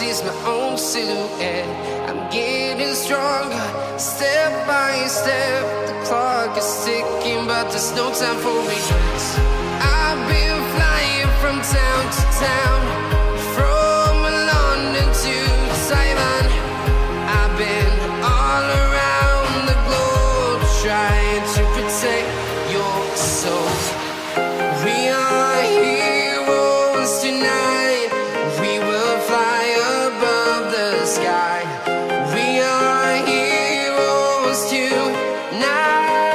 sees my own silhouette. I'm getting stronger, step by step. The clock is ticking, but there's no time for regrets. I've been flying from town to town, from London to Taiwan. I've been all around the globe, trying to protect your soul. We are heroes tonight. We will fly above the sky. We are heroes tonight.